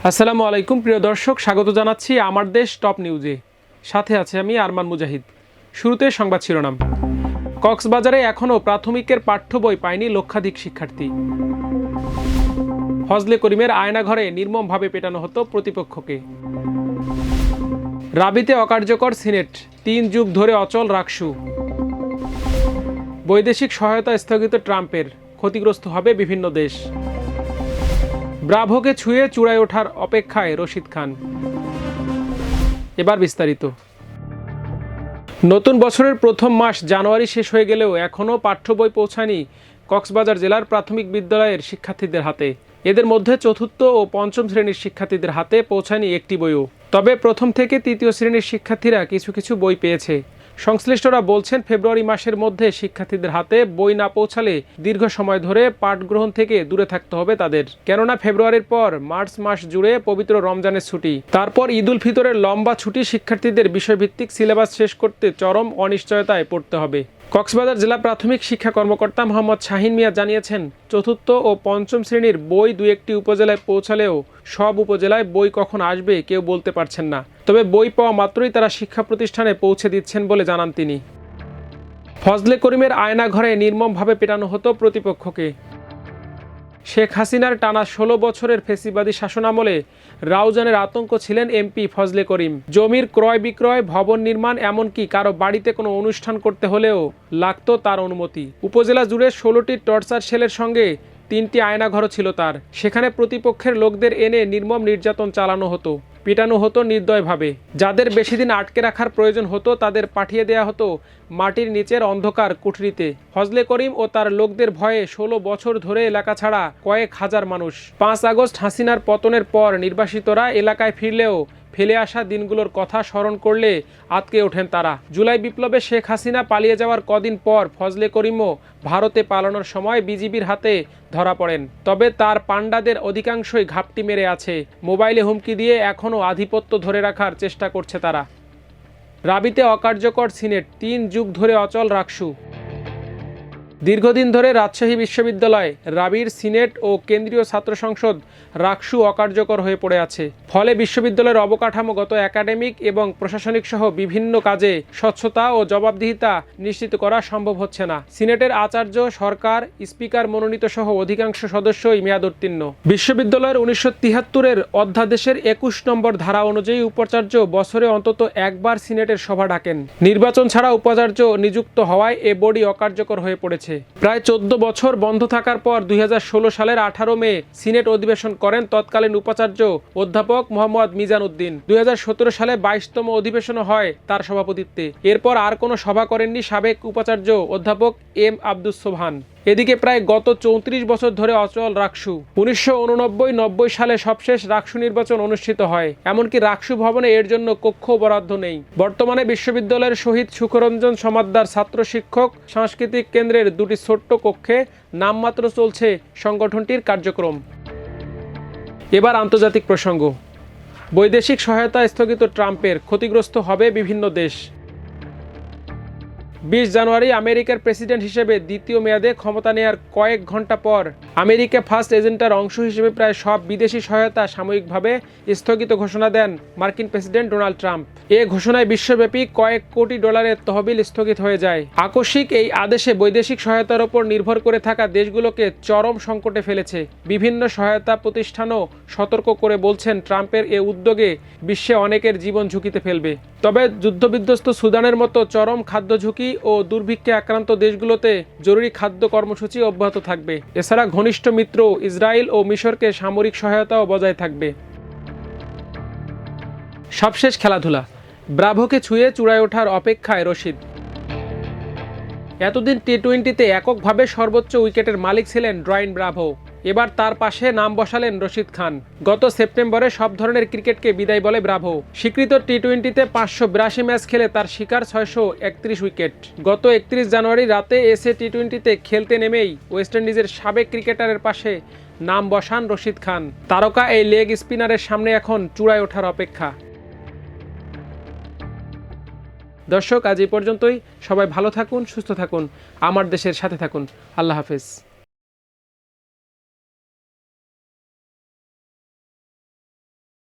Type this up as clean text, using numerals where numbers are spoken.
আসসালামু আলাইকুম প্রিয় দর্শক, স্বাগত জানাচ্ছি আমার দেশ টপ নিউজে। সাথে আছে আমি আরমান মুজাহিদ। শুরুতে সংবাদ শিরোনাম। কক্সবাজারে এখনও প্রাথমিকের পাঠ্য বই পায়নি লক্ষাধিক শিক্ষার্থী। ফজলে করিমের আয়নাঘরে নির্মমভাবে পেটানো হতো প্রতিপক্ষকে। রাবিতে অকার্যকর সিনেট, 3 যুগ ধরে অচল রাকসু। বৈদেশিক সহায়তা স্থগিত ট্রাম্পের, ক্ষতিগ্রস্ত হবে বিভিন্ন দেশ। ব্রাভোকে ছুঁয়ে চূড়ায় ওঠার অপেক্ষায় রশিদ খান। এবার বিস্তারিত। নতুন বছরের প্রথম মাস জানুয়ারি শেষ হয়ে গেলেও এখনও পাঠ্য বই পৌঁছায়নি কক্সবাজার জেলার প্রাথমিক বিদ্যালয়ের শিক্ষার্থীদের হাতে। এদের মধ্যে চতুর্থ ও পঞ্চম শ্রেণীর শিক্ষার্থীদের হাতে পৌঁছায়নি একটি বইও। তবে প্রথম থেকে তৃতীয় শ্রেণীর শিক্ষার্থীরা কিছু কিছু বই পেয়েছে। সংশ্লিষ্টরা বলছেন, ফেব্রুয়ারি মাসের মধ্যে শিক্ষার্থীদের হাতে বই না পৌঁছালে দীর্ঘ সময় ধরে পাঠ গ্রহণ থেকে দূরে থাকতে হবে তাদের। কেননা ফেব্রুয়ারির পর মার্চ মাস জুড়ে পবিত্র রমজানের ছুটি, তারপর ঈদ উল ফিতরের লম্বা ছুটি শিক্ষার্থীদের বিষয়ভিত্তিক সিলেবাস শেষ করতে চরম অনিশ্চয়তায় পড়তে হবে। কক্সবাজার জেলা প্রাথমিক শিক্ষা কর্মকর্তা মোহাম্মদ শাহিন মিয়া জানিয়েছেন, চতুর্থ ও পঞ্চম শ্রেণীর বই 2-1টি উপজেলায় পৌঁছালেও সব উপজেলায় বই কখন আসবে কেউ বলতে পারছেন না। তবে বই পাওয়া মাত্রই তারা শিক্ষা প্রতিষ্ঠানে পৌঁছে দিচ্ছেন বলে জানান তিনি। ফজলে করিমের আয়নাঘরে নির্মমভাবে পেটানো হতো প্রতিপক্ষকে। শেখ হাসিনার টানা 16 বছরের ফ্যাসিবাদী শাসনামলে রাউজানের আতঙ্ক ছিলেন এমপি ফজলে করিম। জমির ক্রয় বিক্রয়, ভবন নির্মাণ, এমনকি কারো বাড়িতে কোনো অনুষ্ঠান করতে হলেও লাগতো তার অনুমতি। উপজেলা জুড়ে 16টি টর্চার সেলের সঙ্গে 3টি আয়নাঘরও ছিল তার। সেখানে প্রতিপক্ষের লোকদের এনে নির্মম নির্যাতন চালানো হতো, পিটানো হতো নির্দয়ভাবে। যাদের বেশি দিন আটকে রাখার প্রয়োজন হতো তাদের পাঠিয়ে দেয়া হতো মাটির নিচের অন্ধকার কুঠরিতে। ফজলে করিম ও তার লোকদের ভয়ে 16 বছর ধরে এলাকা ছাড়া কয়েক হাজার মানুষ। 5 আগস্ট হাসিনার পতনের পর নির্বাসিতরা এলাকায় ফিরলেও ফেলে আসা দিনগুলোর কথা স্মরণ করলে আঁতকে ওঠেন তারা। জুলাই বিপ্লবে শেখ হাসিনা পালিয়ে যাওয়ার কদিন পর ফজলে করিমও ভারতে পালানোর সময় বিজিবির হাতে ধরা পড়েন। তবে তার পাণ্ডাদের অধিকাংশই ঘাপটি মেরে আছে। মোবাইলে হুমকি দিয়ে এখনও আধিপত্য ধরে রাখার চেষ্টা করছে তারা। রাবিতে অকার্যকর সিনেট, 3 যুগ ধরে অচল রাকসু। দীর্ঘদিন ধরে রাজশাহী বিশ্ববিদ্যালয়, রাবির সিনেট ও কেন্দ্রীয় ছাত্র সংসদ রাকসু অকার্যকর হয়ে পড়ে আছে। ফলে বিশ্ববিদ্যালয়ের অবকাঠামো, গত একাডেমিক এবং প্রশাসনিক সহ বিভিন্ন কাজে স্বচ্ছতা ও জবাবদিহিতা নিশ্চিত করা সম্ভব হচ্ছে না। সিনেটের আচার্য, সরকার, স্পিকার মনোনীত সহ অধিকাংশ সদস্যই মেয়াদোত্তীর্ণ। বিশ্ববিদ্যালয়ের 1973-এর অধ্যাদেশের 21 নম্বর ধারা অনুযায়ী উপাচার্য বছরে অন্তত একবার সিনেটের সভা ডাকেন। নির্বাচন ছাড়া উপাচার্য নিযুক্ত হওয়ায় এ বডি অকার্যকর হয়ে পড়েছে। প্রায় 14 বছর বন্ধ থাকার পর 2016 সালের 18 মে সিনেট অধিবেশন করেন তৎকালীন উপাচার্য অধ্যাপক মোহাম্মদ মিজান উদ্দিন। 2017 সালে 22তম অধিবেশনও হয় তার সভাপতিত্বে। এরপর আর কোনো সভা করেননি সাবেক উপাচার্য অধ্যাপক এম আব্দুস সোবহান। এদিকে প্রায় গত 34 বছর ধরে অচল রাকসু। 1989-90 সালে সবশেষ রাকসু নির্বাচন অনুষ্ঠিত হয়। এমনকি রাকসু ভবনে এর জন্য কক্ষ বরাদ্দ নেই। বর্তমানে বিশ্ববিদ্যালয়ের শহীদ সুখরঞ্জন সমাদ্দার ছাত্র শিক্ষক সাংস্কৃতিক কেন্দ্রের 2টি ছোট্ট কক্ষে নামমাত্র চলছে সংগঠনটির কার্যক্রম। এবার আন্তর্জাতিক প্রসঙ্গ। বৈদেশিক সহায়তা স্থগিত ট্রাম্পের, ক্ষতিগ্রস্ত হবে বিভিন্ন দেশ। 20 জানুয়ারি আমেরিকার প্রেসিডেন্ট হিসেবে দ্বিতীয় মেয়াদে ক্ষমতা নেয়ার কয়েক ঘন্টা পর আমেরিকা ফার্স্ট এজেন্ডার অংশ হিসেবে প্রায় সব বিদেশি সহায়তা সাময়িকভাবে স্থগিত ঘোষণা দেন মার্কিন প্রেসিডেন্ট ডোনাল্ড ট্রাম্প। এ ঘোষণায় বিশ্বব্যাপী কয়েক কোটি ডলারের তহবিল স্থগিত হয়ে যায়। আকস্মিক এই আদেশে বৈদেশিক সহায়তার ওপর নির্ভর করে থাকা দেশগুলোকে চরম সংকটে ফেলেছে। বিভিন্ন সহায়তা প্রতিষ্ঠানও সতর্ক করে বলছেন, ট্রাম্পের এ উদ্যোগে বিশ্বে অনেকের জীবন ঝুঁকিতে ফেলবে। তবে যুদ্ধবিধ্বস্ত সুদানের মতো চরম খাদ্য ঝুঁকি ও দুর্ভিক্ষে আক্রান্ত দেশগুলোতে জরুরি খাদ্য কর্মসূচি অব্যাহত থাকবে। এছাড়া ঘনিষ্ঠ মিত্র ইসরায়েল ও মিশরকে সামরিক সহায়তাও বজায় থাকবে। সবশেষ খেলাধুলা। ব্রাভোকে ছুঁয়ে চূড়ায় ওঠার অপেক্ষায় রশিদ। এতদিন টি-20তে এককভাবে সর্বোচ্চ উইকেটের মালিক ছিলেন ডোয়াইন ব্রাভো। এবার তার পাশে নাম বসালেন রশিদ খান। গত সেপ্টেম্বরে সব ধরনের ক্রিকেটকে বিদায় বলে ব্রাভো। স্বীকৃত টি-20তে 582 ম্যাচ খেলে তার শিকার 631 উইকেট। গত 31 জানুয়ারি রাতে এসে টি-20তে খেলতে নেমেই ওয়েস্ট ইন্ডিজের সাবেক ক্রিকেটারের পাশে নাম বসান রশিদ খান। তারকা এই লেগ স্পিনারের সামনে এখন চূড়ায় ওঠার অপেক্ষা। দর্শক, আজ এই পর্যন্তই। সবাই ভালো থাকুন, সুস্থ থাকুন, আমার দেশের সাথে থাকুন। আল্লাহ হাফেজ।